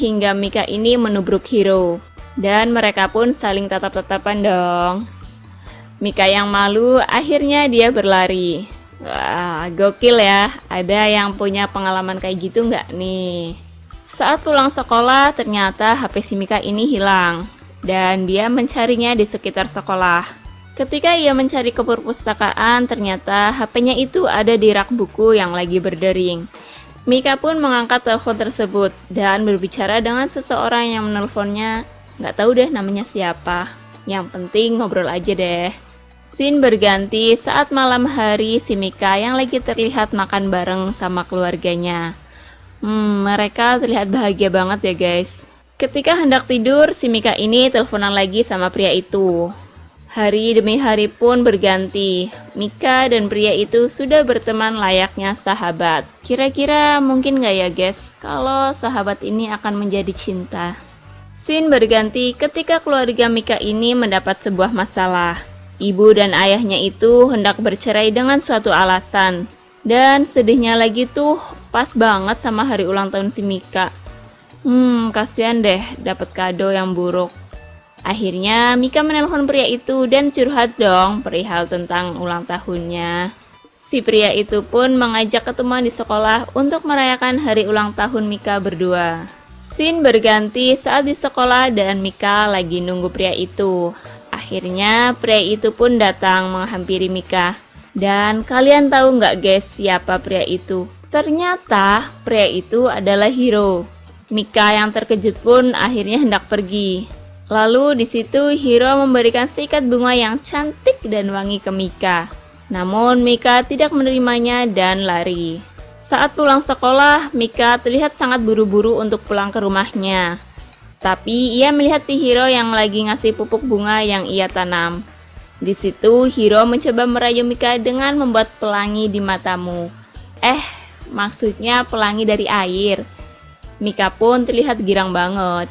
hingga Mika ini menubruk Hiro. Dan mereka pun saling tatap-tatapan dong. Mika yang malu, akhirnya dia berlari. Wah, gokil ya. Ada yang punya pengalaman kayak gitu nggak nih? Saat pulang sekolah, ternyata HP si Mika ini hilang. Dan dia mencarinya di sekitar sekolah. Ketika ia mencari ke perpustakaan, ternyata HP-nya itu ada di rak buku yang lagi berdering. Mika pun mengangkat telepon tersebut dan berbicara dengan seseorang yang menelponnya. Nggak tahu deh namanya siapa. Yang penting ngobrol aja deh. Scene berganti saat malam hari si Mika yang lagi terlihat makan bareng sama keluarganya. Mereka terlihat bahagia banget ya guys. Ketika hendak tidur, si Mika ini teleponan lagi sama pria itu. Hari demi hari pun berganti. Mika dan pria itu sudah berteman layaknya sahabat. Kira-kira mungkin nggak ya guys, kalau sahabat ini akan menjadi cinta? Scene berganti ketika keluarga Mika ini mendapat sebuah masalah. Ibu dan ayahnya itu hendak bercerai dengan suatu alasan. Dan sedihnya lagi tuh pas banget sama hari ulang tahun si Mika. Kasihan deh dapat kado yang buruk. Akhirnya Mika menelpon pria itu dan curhat dong perihal tentang ulang tahunnya. Si pria itu pun mengajak ketemuan di sekolah untuk merayakan hari ulang tahun Mika berdua. Scene berganti saat di sekolah dan Mika lagi nunggu pria itu. Akhirnya pria itu pun datang menghampiri Mika. Dan kalian tahu nggak guys siapa pria itu? Ternyata pria itu adalah Hiro. Mika yang terkejut pun akhirnya hendak pergi. Lalu di situ Hiro memberikan seikat bunga yang cantik dan wangi ke Mika. Namun Mika tidak menerimanya dan lari. Saat pulang sekolah, Mika terlihat sangat buru-buru untuk pulang ke rumahnya. Tapi ia melihat si Hiro yang lagi ngasih pupuk bunga yang ia tanam. Di situ Hiro mencoba merayu Mika dengan membuat pelangi di matamu. Maksudnya pelangi dari air. Mika pun terlihat girang banget.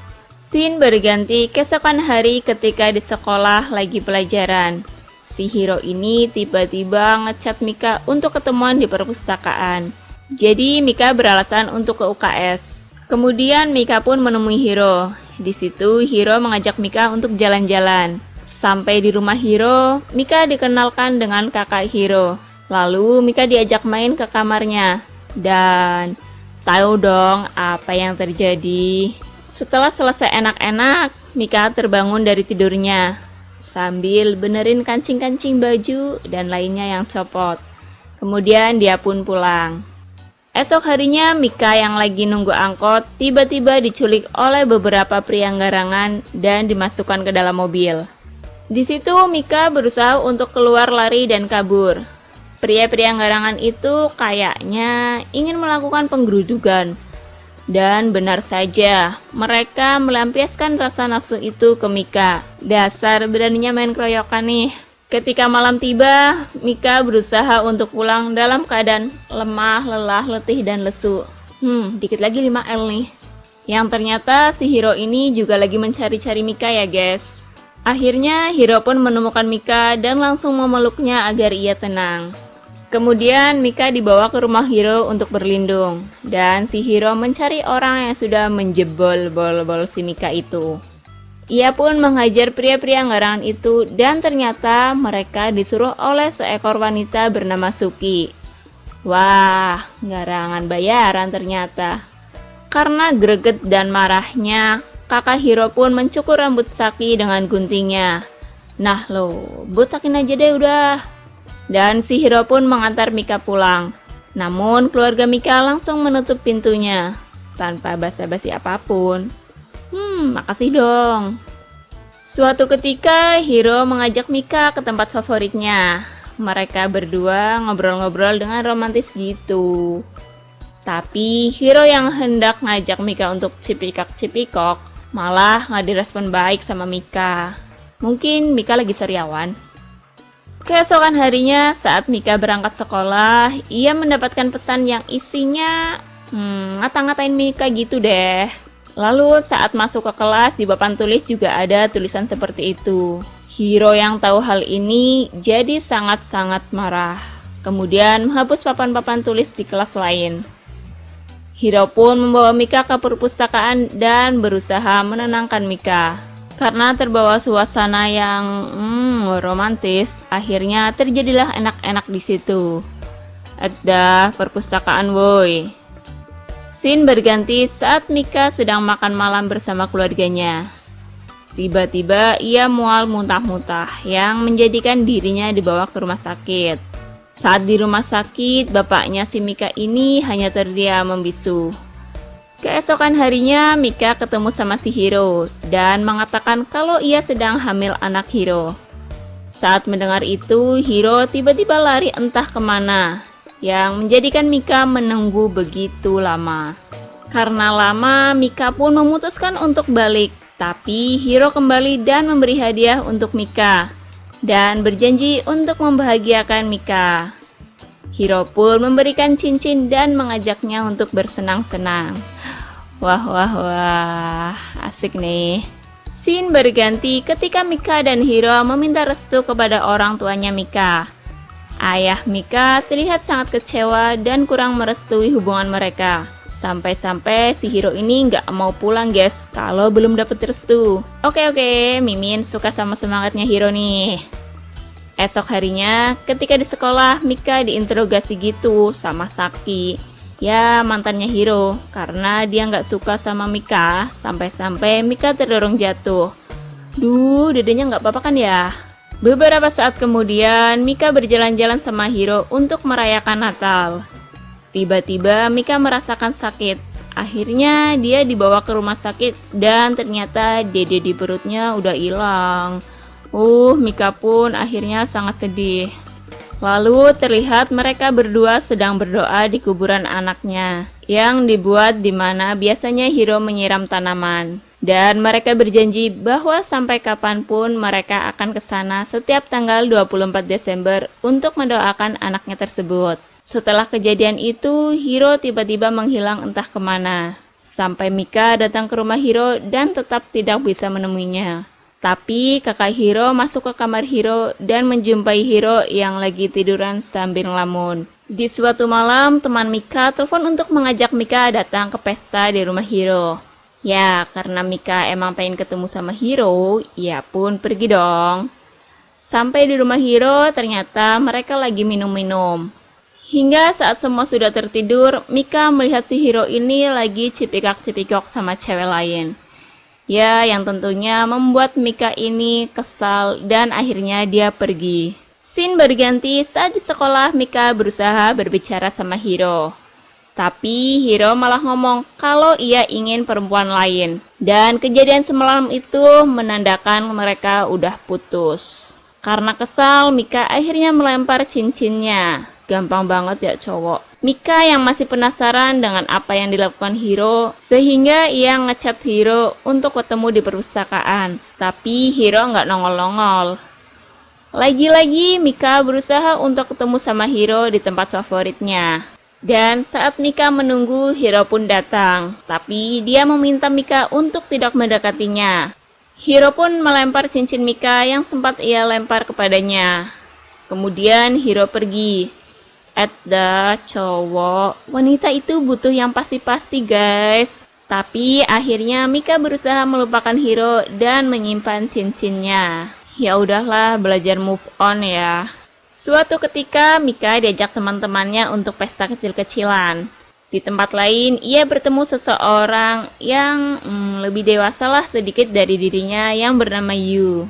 Scene berganti keesokan hari ketika di sekolah lagi pelajaran. Si Hiro ini tiba-tiba ngechat Mika untuk ketemuan di perpustakaan. Jadi Mika beralasan untuk ke UKS. Kemudian Mika pun menemui Hiro. Di situ Hiro mengajak Mika untuk jalan-jalan. Sampai di rumah Hiro, Mika dikenalkan dengan kakak Hiro. Lalu Mika diajak main ke kamarnya. Dan tahu dong apa yang terjadi. Setelah selesai enak-enak, Mika terbangun dari tidurnya sambil benerin kancing-kancing baju dan lainnya yang copot. Kemudian dia pun pulang. Esok harinya Mika yang lagi nunggu angkot tiba-tiba diculik oleh beberapa pria garangan dan dimasukkan ke dalam mobil. Di situ Mika berusaha untuk keluar lari dan kabur. Pria-pria garangan itu kayaknya ingin melakukan penggerudukan. Dan benar saja, mereka melampiaskan rasa nafsu itu ke Mika. Dasar beraninya main keroyokan nih. Ketika malam tiba, Mika berusaha untuk pulang dalam keadaan lemah, lelah, letih, dan lesu. Dikit lagi 5L nih. Yang ternyata si Hiro ini juga lagi mencari-cari Mika ya guys. Akhirnya Hiro pun menemukan Mika dan langsung memeluknya agar ia tenang. Kemudian Mika dibawa ke rumah Hiro untuk berlindung. Dan si Hiro mencari orang yang sudah menjebol bol-bol si Mika itu. Ia pun menghajar pria-pria garangan itu dan ternyata mereka disuruh oleh seekor wanita bernama Suki. Wah, garangan bayaran ternyata. Karena greget dan marahnya, kakak Hiro pun mencukur rambut Saki dengan guntingnya. Nah lo, botakin aja deh udah. Dan si Hiro pun mengantar Mika pulang. Namun keluarga Mika langsung menutup pintunya tanpa basa-basi apapun. Makasih dong. Suatu ketika Hiro mengajak Mika ke tempat favoritnya. Mereka berdua ngobrol-ngobrol dengan romantis gitu. Tapi Hiro yang hendak ngajak Mika untuk cipikak-cipikok malah gak direspon baik sama Mika. Mungkin Mika lagi sariawan. Keesokan harinya saat Mika berangkat sekolah, ia mendapatkan pesan yang isinya ngata-ngatain Mika gitu deh. Lalu saat masuk ke kelas di papan tulis juga ada tulisan seperti itu. Hiro yang tahu hal ini jadi sangat-sangat marah. Kemudian menghapus papan-papan tulis di kelas lain. Hiro pun membawa Mika ke perpustakaan dan berusaha menenangkan Mika. Karena terbawa suasana yang romantis, akhirnya terjadilah enak-enak di situ. Ada perpustakaan woi. Scene berganti saat Mika sedang makan malam bersama keluarganya. Tiba-tiba ia mual muntah-muntah yang menjadikan dirinya dibawa ke rumah sakit. Saat di rumah sakit, bapaknya si Mika ini hanya terdiam membisu. Keesokan harinya, Mika ketemu sama si Hiro dan mengatakan kalau ia sedang hamil anak Hiro. Saat mendengar itu, Hiro tiba-tiba lari entah kemana, yang menjadikan Mika menunggu begitu lama. Karena lama, Mika pun memutuskan untuk balik. Tapi Hiro kembali dan memberi hadiah untuk Mika dan berjanji untuk membahagiakan Mika. Hiro pun memberikan cincin dan mengajaknya untuk bersenang-senang. Wah, asik nih. Scene berganti ketika Mika dan Hiro meminta restu kepada orang tuanya Mika. Ayah Mika terlihat sangat kecewa dan kurang merestui hubungan mereka. Sampai-sampai si Hiro ini nggak mau pulang guys kalau belum dapet restu. Oke, Mimin suka sama semangatnya Hiro nih. Esok harinya ketika di sekolah, Mika diinterogasi gitu sama Saki, ya mantannya Hiro, karena dia nggak suka sama Mika. Sampai-sampai Mika terdorong jatuh. Duh, dedenya nggak apa-apa kan ya? Beberapa saat kemudian Mika berjalan-jalan sama Hiro untuk merayakan Natal. Tiba-tiba Mika merasakan sakit. Akhirnya dia dibawa ke rumah sakit dan ternyata dede di perutnya udah hilang. Mika pun akhirnya sangat sedih. Lalu terlihat mereka berdua sedang berdoa di kuburan anaknya yang dibuat di mana biasanya Hiro menyiram tanaman. Dan mereka berjanji bahwa sampai kapanpun mereka akan ke sana setiap tanggal 24 Desember untuk mendoakan anaknya tersebut. Setelah kejadian itu, Hiro tiba-tiba menghilang entah kemana. Sampai Mika datang ke rumah Hiro dan tetap tidak bisa menemuinya. Tapi kakak Hiro masuk ke kamar Hiro dan menjumpai Hiro yang lagi tiduran sambil ngelamun. Di suatu malam, teman Mika telepon untuk mengajak Mika datang ke pesta di rumah Hiro. Ya, karena Mika emang pengen ketemu sama Hiro, ia pun pergi dong. Sampai di rumah Hiro, ternyata mereka lagi minum-minum. Hingga saat semua sudah tertidur, Mika melihat si Hiro ini lagi cipikak-cipikok sama cewek lain. Ya, yang tentunya membuat Mika ini kesal dan akhirnya dia pergi. Scene berganti saat di sekolah Mika berusaha berbicara sama Hiro. Tapi Hiro malah ngomong kalau ia ingin perempuan lain. Dan kejadian semalam itu menandakan mereka udah putus. Karena kesal, Mika akhirnya melempar cincinnya. Gampang banget ya cowok. Mika yang masih penasaran dengan apa yang dilakukan Hiro, sehingga ia ngechat Hiro untuk ketemu di perpustakaan. Tapi Hiro nggak nongol-nongol. Lagi-lagi Mika berusaha untuk ketemu sama Hiro di tempat favoritnya. Dan saat Mika menunggu, Hiro pun datang. Tapi dia meminta Mika untuk tidak mendekatinya. Hiro pun melempar cincin Mika yang sempat ia lempar kepadanya. Kemudian Hiro pergi. Cowok, wanita itu butuh yang pasti-pasti guys. Tapi akhirnya Mika berusaha melupakan Hiro dan menyimpan cincinnya. Ya udahlah, belajar move on ya. Suatu ketika Mika diajak teman-temannya untuk pesta kecil-kecilan. Di tempat lain, ia bertemu seseorang yang lebih dewasa lah sedikit dari dirinya yang bernama Yu.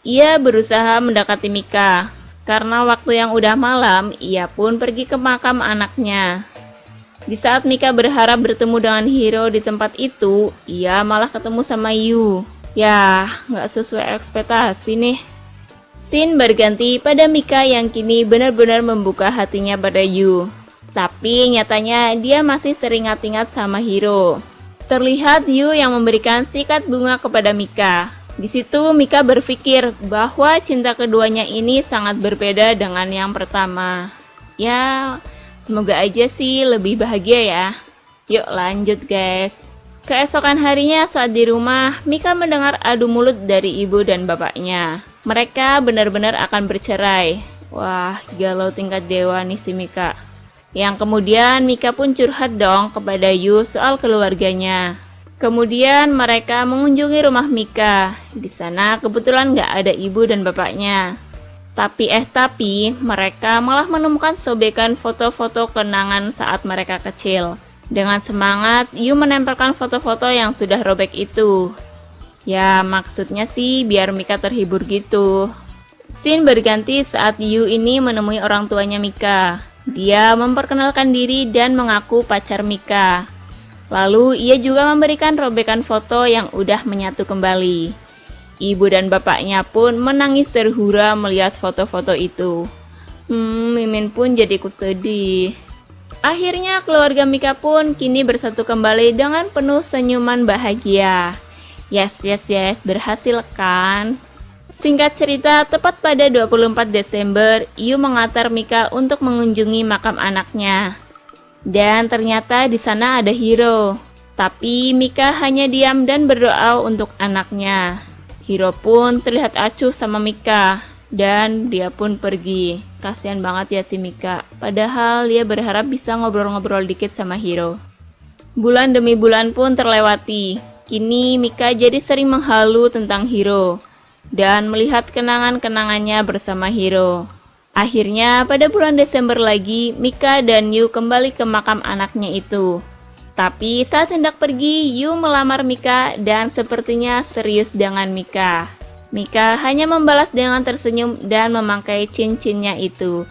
Ia berusaha mendekati Mika. Karena waktu yang udah malam, ia pun pergi ke makam anaknya. Di saat Mika berharap bertemu dengan Hiro di tempat itu, ia malah ketemu sama Yu. Ya, nggak sesuai ekspektasi nih. Scene berganti pada Mika yang kini benar-benar membuka hatinya pada Yu. Tapi nyatanya dia masih teringat-ingat sama Hiro. Terlihat Yu yang memberikan sikat bunga kepada Mika. Di situ Mika berpikir bahwa cinta keduanya ini sangat berbeda dengan yang pertama. Ya, semoga aja sih lebih bahagia ya. Yuk lanjut guys. Keesokan harinya saat di rumah, Mika mendengar adu mulut dari ibu dan bapaknya. Mereka benar-benar akan bercerai. Wah, galau tingkat dewa nih si Mika. Yang kemudian Mika pun curhat dong kepada Yu soal keluarganya. Kemudian mereka mengunjungi rumah Mika. Di sana kebetulan nggak ada ibu dan bapaknya. Tapi mereka malah menemukan sobekan foto-foto kenangan saat mereka kecil. Dengan semangat, Yu menempelkan foto-foto yang sudah robek itu. Ya, maksudnya sih biar Mika terhibur gitu. Scene berganti saat Yu ini menemui orang tuanya Mika. Dia memperkenalkan diri dan mengaku pacar Mika. Lalu ia juga memberikan robekan foto yang udah menyatu kembali. Ibu dan bapaknya pun menangis terhura melihat foto-foto itu. Mimin pun jadi ikut sedih. Akhirnya keluarga Mika pun kini bersatu kembali dengan penuh senyuman bahagia. Yes, berhasil kan? Singkat cerita, tepat pada 24 Desember, Yu mengantar Mika untuk mengunjungi makam anaknya. Dan ternyata di sana ada Hiro. Tapi Mika hanya diam dan berdoa untuk anaknya. Hiro pun terlihat acuh sama Mika dan dia pun pergi. Kasihan banget ya si Mika. Padahal dia berharap bisa ngobrol-ngobrol dikit sama Hiro. Bulan demi bulan pun terlewati. Kini Mika jadi sering menghalu tentang Hiro dan melihat kenangan-kenangannya bersama Hiro. Akhirnya pada bulan Desember lagi, Mika dan Yu kembali ke makam anaknya itu. Tapi saat hendak pergi, Yu melamar Mika dan sepertinya serius dengan Mika. Mika hanya membalas dengan tersenyum dan memakai cincinnya itu.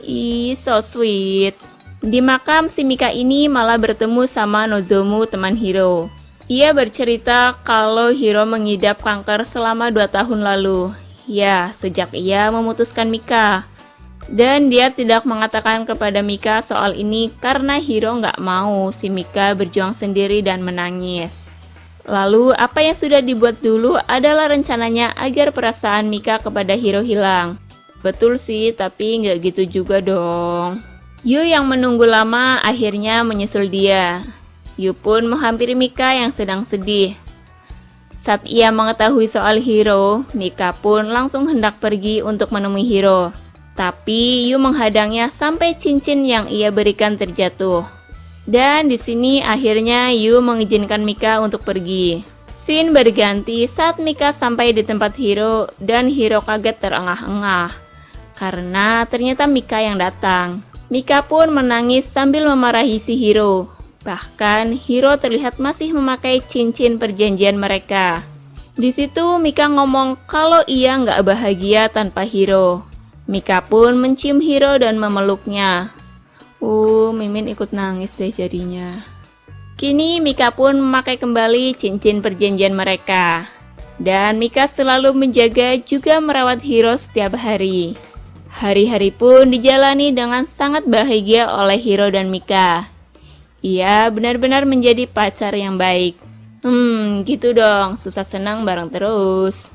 Ih, so sweet. Di makam si Mika ini malah bertemu sama Nozomu, teman Hiro. Ia bercerita kalau Hiro mengidap kanker selama 2 tahun lalu. Ya, sejak ia memutuskan Mika. Dan dia tidak mengatakan kepada Mika soal ini karena Hiro nggak mau si Mika berjuang sendiri dan menangis. Lalu apa yang sudah dibuat dulu adalah rencananya agar perasaan Mika kepada Hiro hilang. Betul sih, tapi nggak gitu juga dong. Yu yang menunggu lama akhirnya menyusul dia. Yu pun menghampiri Mika yang sedang sedih. Saat ia mengetahui soal Hiro, Mika pun langsung hendak pergi untuk menemui Hiro. Tapi Yu menghadangnya sampai cincin yang ia berikan terjatuh. Dan di sini akhirnya Yu mengizinkan Mika untuk pergi. Scene berganti saat Mika sampai di tempat Hiro dan Hiro kaget terengah-engah karena ternyata Mika yang datang. Mika pun menangis sambil memarahi si Hiro. Bahkan Hiro terlihat masih memakai cincin perjanjian mereka. Di situ Mika ngomong kalau ia nggak bahagia tanpa Hiro. Mika pun mencium Hiro dan memeluknya. Mimin ikut nangis deh jadinya. Kini Mika pun memakai kembali cincin perjanjian mereka. Dan Mika selalu menjaga juga merawat Hiro setiap hari. Hari-hari pun dijalani dengan sangat bahagia oleh Hiro dan Mika. Ia benar-benar menjadi pacar yang baik. Gitu dong, susah senang bareng terus.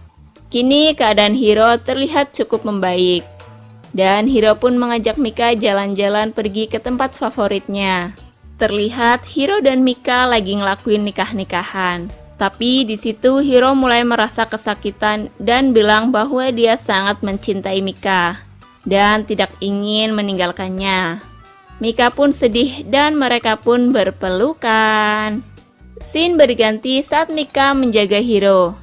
Kini keadaan Hiro terlihat cukup membaik. Dan Hiro pun mengajak Mika jalan-jalan pergi ke tempat favoritnya. Terlihat Hiro dan Mika lagi ngelakuin nikah-nikahan. Tapi di situ Hiro mulai merasa kesakitan dan bilang bahwa dia sangat mencintai Mika dan tidak ingin meninggalkannya. Mika pun sedih dan mereka pun berpelukan. Scene berganti saat Mika menjaga Hiro.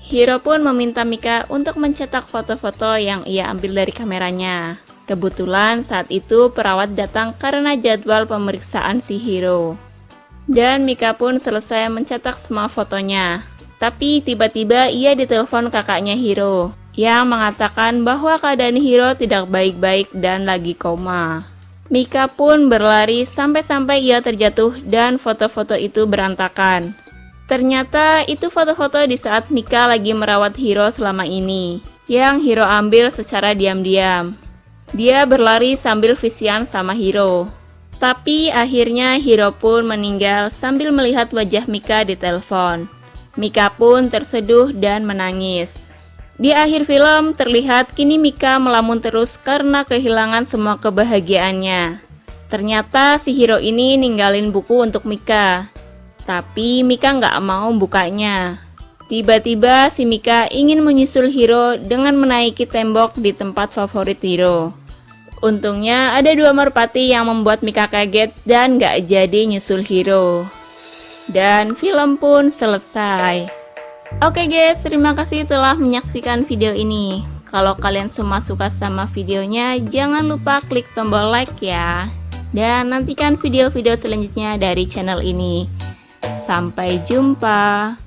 Hiro pun meminta Mika untuk mencetak foto-foto yang ia ambil dari kameranya. Kebetulan saat itu perawat datang karena jadwal pemeriksaan si Hiro. Dan Mika pun selesai mencetak semua fotonya. Tapi tiba-tiba ia ditelepon kakaknya Hiro yang mengatakan bahwa keadaan Hiro tidak baik-baik dan lagi koma. Mika pun berlari sampai-sampai ia terjatuh dan foto-foto itu berantakan. Ternyata itu foto-foto di saat Mika lagi merawat Hiro selama ini, yang Hiro ambil secara diam-diam. Dia berlari sambil visian sama Hiro. Tapi akhirnya Hiro pun meninggal sambil melihat wajah Mika di telepon. Mika pun terseduh dan menangis. Di akhir film terlihat kini Mika melamun terus karena kehilangan semua kebahagiaannya. Ternyata si Hiro ini ninggalin buku untuk Mika. Tapi Mika nggak mau bukanya. Tiba-tiba si Mika ingin menyusul Hiro dengan menaiki tembok di tempat favorit Hiro. Untungnya ada dua merpati yang membuat Mika kaget dan gak jadi nyusul Hiro. Dan film pun selesai. Oke guys, terima kasih telah menyaksikan video ini. Kalau kalian semua suka sama videonya, jangan lupa klik tombol like ya. Dan nantikan video-video selanjutnya dari channel ini. Sampai jumpa.